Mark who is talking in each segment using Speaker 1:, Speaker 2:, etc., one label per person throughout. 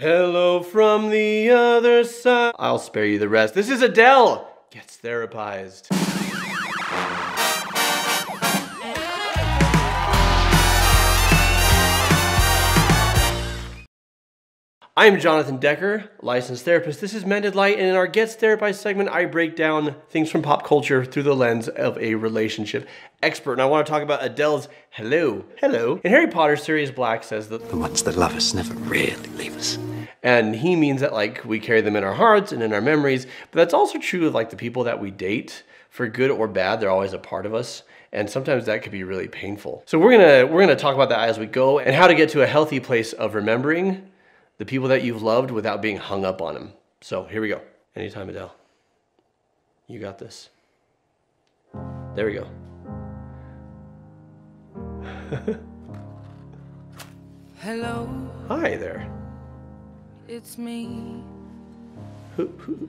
Speaker 1: Hello from the other side. I'll spare you the rest. This is Adele gets therapized. I am Jonathan Decker, licensed therapist. This is Mended Light, and in our Gets Therapized segment, I break down things from pop culture through the lens of a relationship expert. And I want to talk about Adele's Hello. Hello. In Harry Potter, Sirius Black says that
Speaker 2: the ones that love us never really leave us.
Speaker 1: And he means that like we carry them in our hearts and in our memories, but that's also true of like the people that we date. For good or bad, they're always a part of us. And sometimes that could be really painful. So we're gonna talk about that as we go and how to get to a healthy place of remembering the people that you've loved without being hung up on them. So here we go. Anytime, Adele. You got this. There we go.
Speaker 3: Hello.
Speaker 1: Hi there.
Speaker 3: It's me.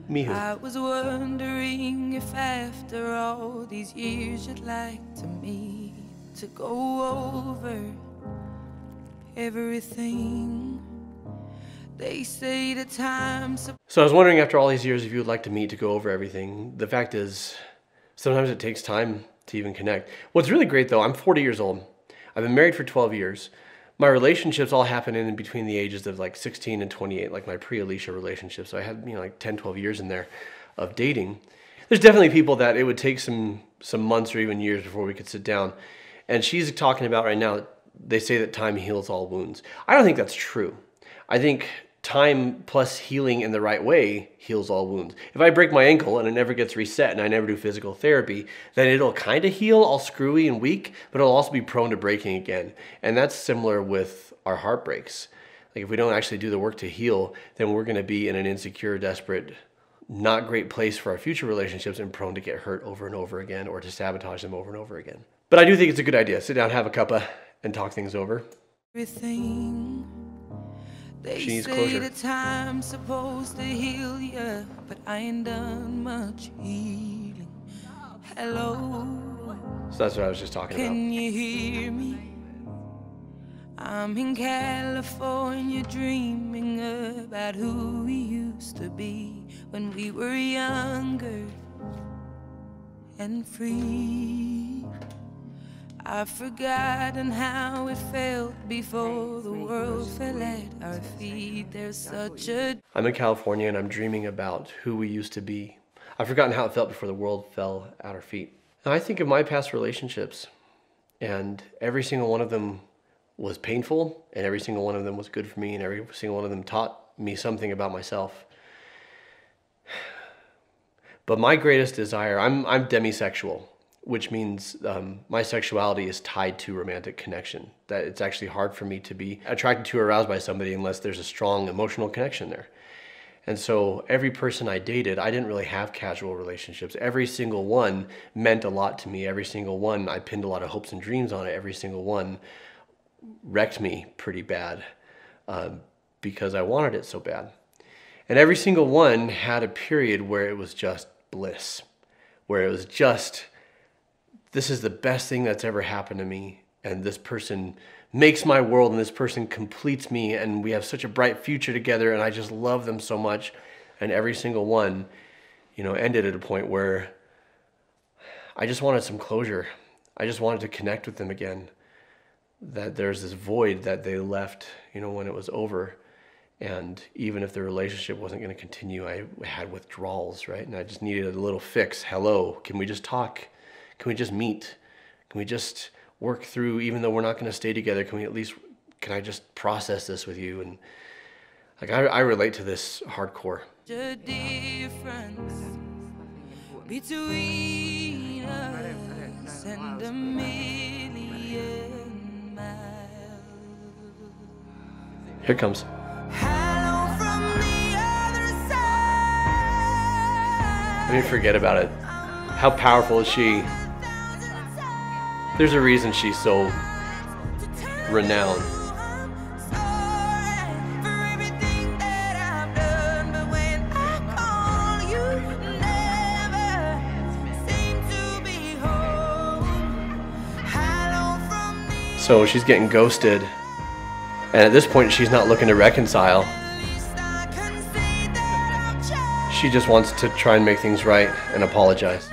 Speaker 1: Me who?
Speaker 3: I was wondering if after all these years you'd like to meet to go over everything. They say the time's...
Speaker 1: So I was wondering after all these years if you would like to meet to go over everything. The fact is, sometimes it takes time to even connect. What's really great though, I'm 40 years old. I've been married for 12 years. My relationships all happen in between the ages of like 16 and 28, like my pre-Alicia relationship. So I had, like 10, 12 years in there of dating. There's definitely people that it would take some months or even years before we could sit down. And she's talking about right now, they say that time heals all wounds. I don't think that's true. I think time plus healing in the right way heals all wounds. If I break my ankle and it never gets reset and I never do physical therapy, then it'll kind of heal all screwy and weak, but it'll also be prone to breaking again. And that's similar with our heartbreaks. Like if we don't actually do the work to heal, then we're going to be in an insecure, desperate, not great place for our future relationships and prone to get hurt over and over again or to sabotage them over and over again. But I do think it's a good idea. Sit down, have a cuppa, and talk things over.
Speaker 3: Everything.
Speaker 1: She needs closure.
Speaker 3: They say the time's supposed to heal you, but I ain't done much healing. Hello.
Speaker 1: So that's what I was just talking about.
Speaker 3: Can you hear me? I'm in California dreaming about who we used to be when we were younger and free. I've forgotten how it felt before the world fell at our feet. There's such a...
Speaker 1: I'm in California and I'm dreaming about who we used to be. I've forgotten how it felt before the world fell at our feet. And I think of my past relationships, and every single one of them was painful, and every single one of them was good for me, and every single one of them taught me something about myself. But my greatest desire, I'm demisexual, which means my sexuality is tied to romantic connection. That it's actually hard for me to be attracted to or aroused by somebody unless there's a strong emotional connection there. And so every person I dated, I didn't really have casual relationships. Every single one meant a lot to me. Every single one, I pinned a lot of hopes and dreams on it. Every single one wrecked me pretty bad because I wanted it so bad. And every single one had a period where it was just bliss, where it was just, this is the best thing that's ever happened to me, and this person makes my world, and this person completes me, and we have such a bright future together, and I just love them so much. And every single one, ended at a point where I just wanted some closure. I just wanted to connect with them again. That there's this void that they left, when it was over. And even if the relationship wasn't going to continue, I had withdrawals, right? And I just needed a little fix. Hello, can we just talk? Can we just meet? Can we just work through, even though we're not going to stay together, can I just process this with you? And like, I relate to this hardcore.
Speaker 3: The difference between us and a million miles.
Speaker 1: Here it comes.
Speaker 3: Hello from the other side.
Speaker 1: Let me forget about it. How powerful is she? There's a reason she's so renowned. So she's getting ghosted, and at this point she's not looking to reconcile. She just wants to try and make things right and apologize.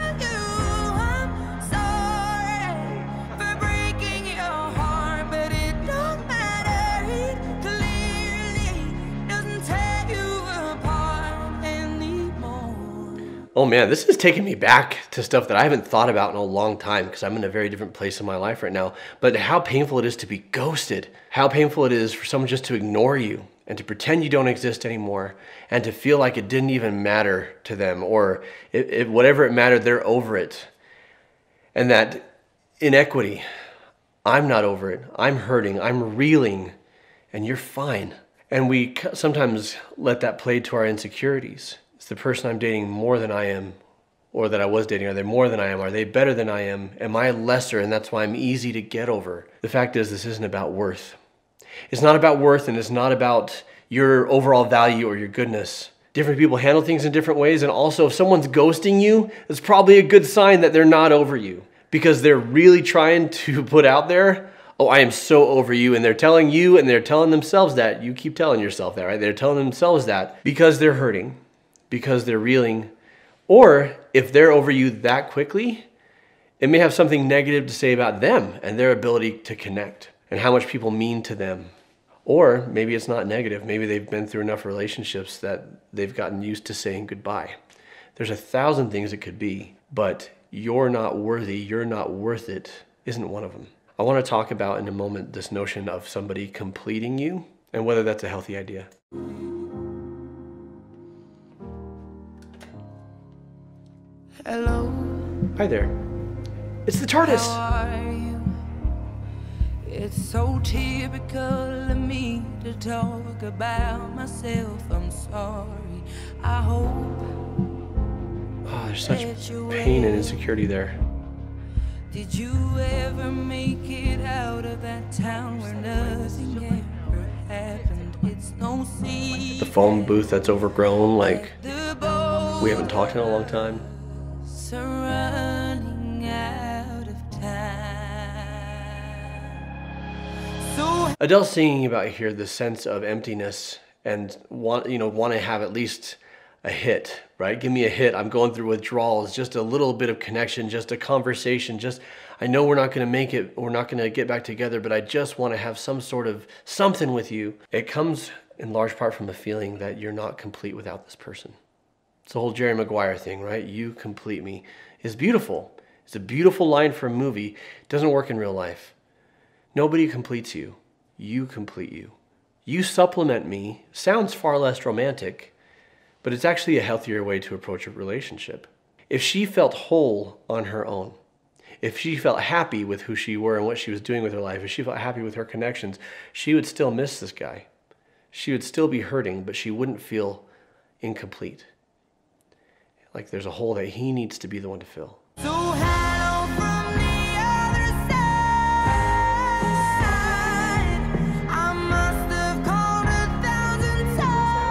Speaker 1: Oh man, this is taking me back to stuff that I haven't thought about in a long time because I'm in a very different place in my life right now. But how painful it is to be ghosted. How painful it is for someone just to ignore you and to pretend you don't exist anymore and to feel like it didn't even matter to them, or whatever it mattered, they're over it. And that inequity, I'm not over it, I'm hurting, I'm reeling, and you're fine. And we sometimes let that play to our insecurities. Is the person I'm dating more than I am, or that I was dating, are they more than I am? Are they better than I am? Am I lesser and that's why I'm easy to get over? The fact is, this isn't about worth. It's not about worth, and it's not about your overall value or your goodness. Different people handle things in different ways, and also if someone's ghosting you, it's probably a good sign that they're not over you, because they're really trying to put out there, oh, I am so over you, and they're telling you and they're telling themselves that. You keep telling yourself that, right? They're telling themselves that because they're hurting, because they're reeling, or if they're over you that quickly, it may have something negative to say about them and their ability to connect and how much people mean to them. Or maybe it's not negative. Maybe they've been through enough relationships that they've gotten used to saying goodbye. There's 1,000 things it could be, but you're not worthy, you're not worth it isn't one of them. I want to talk about in a moment this notion of somebody completing you and whether that's a healthy idea.
Speaker 3: Hello.
Speaker 1: Hi there. It's the TARDIS.
Speaker 3: How are you? It's so typical of me to talk about myself. I'm sorry. I hope.
Speaker 1: Oh, there's such pain and insecurity there.
Speaker 3: Did you ever make it out of that town where nothing ever happened? It's no secret.
Speaker 1: The phone booth that's overgrown, like we haven't talked in a long time.
Speaker 3: Running out of time. So
Speaker 1: Adele singing about here the sense of emptiness and want to have at least a hit, right? Give me a hit. I'm going through withdrawals, just a little bit of connection, just a conversation, I know we're not going to make it, we're not going to get back together, but I just want to have some sort of something with you. It comes in large part from a feeling that you're not complete without this person. It's the whole Jerry Maguire thing, right? You complete me. It's beautiful. It's a beautiful line for a movie. It doesn't work in real life. Nobody completes you. You complete you. You supplement me. Sounds far less romantic, but it's actually a healthier way to approach a relationship. If she felt whole on her own, if she felt happy with who she were and what she was doing with her life, if she felt happy with her connections, she would still miss this guy. She would still be hurting, but she wouldn't feel incomplete. Like there's a hole that he needs to be the one to fill.
Speaker 3: So hello from the other side. I must have called 1,000 times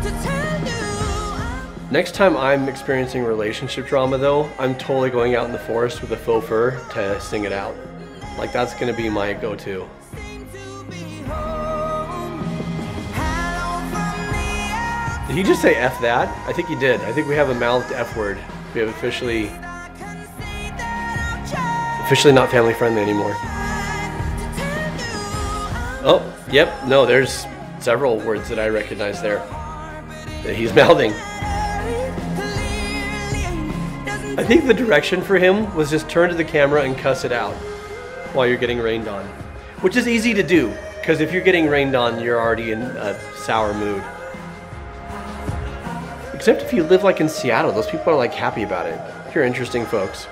Speaker 3: to tell you.
Speaker 1: Next time I'm experiencing relationship drama though, I'm totally going out in the forest with a faux fur to sing it out. Like that's gonna be my go-to. Did he just say F that? I think he did. I think we have a mouthed F word. We have officially not family friendly anymore. Oh, yep. No, there's several words that I recognize there that he's mouthing. I think the direction for him was just turn to the camera and cuss it out while you're getting rained on, which is easy to do because if you're getting rained on, you're already in a sour mood. Except if you live like in Seattle, those people are like happy about it. You're interesting folks.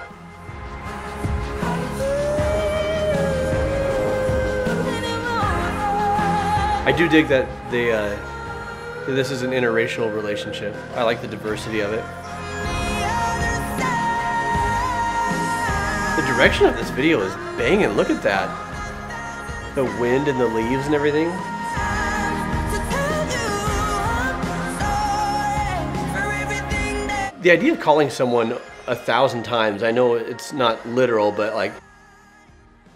Speaker 1: I do dig that this is an interracial relationship. I like the diversity of it. The direction of this video is banging. Look at that. The wind and the leaves and everything. The idea of calling someone 1,000 times, I know it's not literal, but like,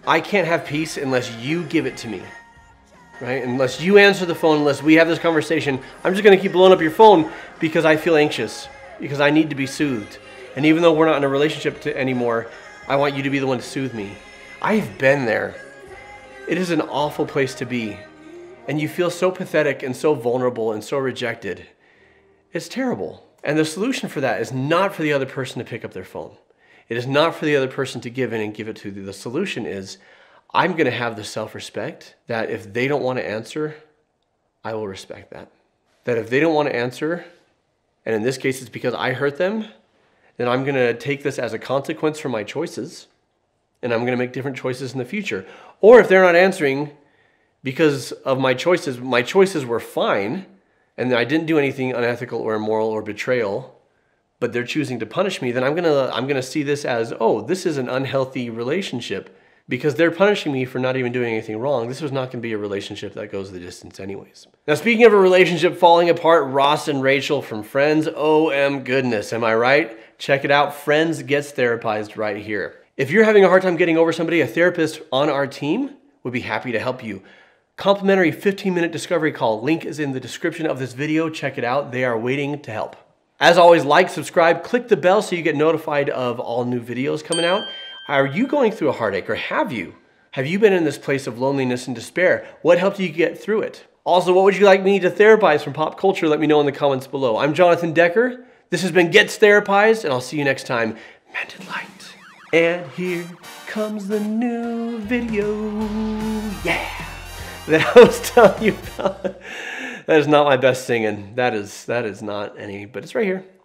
Speaker 1: I can't have peace unless you give it to me, right? Unless you answer the phone, unless we have this conversation, I'm just going to keep blowing up your phone because I feel anxious, because I need to be soothed. And even though we're not in a relationship anymore, I want you to be the one to soothe me. I've been there. It is an awful place to be. And you feel so pathetic and so vulnerable and so rejected. It's terrible. And the solution for that is not for the other person to pick up their phone. It is not for the other person to give in and give it to you. The solution is, I'm going to have the self-respect that if they don't want to answer, I will respect that. That if they don't want to answer, and in this case it's because I hurt them, then I'm going to take this as a consequence for my choices, and I'm going to make different choices in the future. Or if they're not answering because of my choices were fine, and I didn't do anything unethical or immoral or betrayal, but they're choosing to punish me, then I'm gonna see this as, oh, this is an unhealthy relationship because they're punishing me for not even doing anything wrong. This was not gonna be a relationship that goes the distance anyways. Now, speaking of a relationship falling apart, Ross and Rachel from Friends, goodness, am I right? Check it out, Friends Gets Therapized right here. If you're having a hard time getting over somebody, a therapist on our team would be happy to help you. Complimentary 15-minute discovery call. Link is in the description of this video. Check it out. They are waiting to help. As always, like, subscribe, click the bell so you get notified of all new videos coming out. Are you going through a heartache, or have you? Have you been in this place of loneliness and despair? What helped you get through it? Also, what would you like me to therapize from pop culture? Let me know in the comments below. I'm Jonathan Decker. This has been Gets Therapized, and I'll see you next time. Mended light. And here comes the new video. Yeah. That I was telling you about. That is not my best singing. That is not any, but it's right here.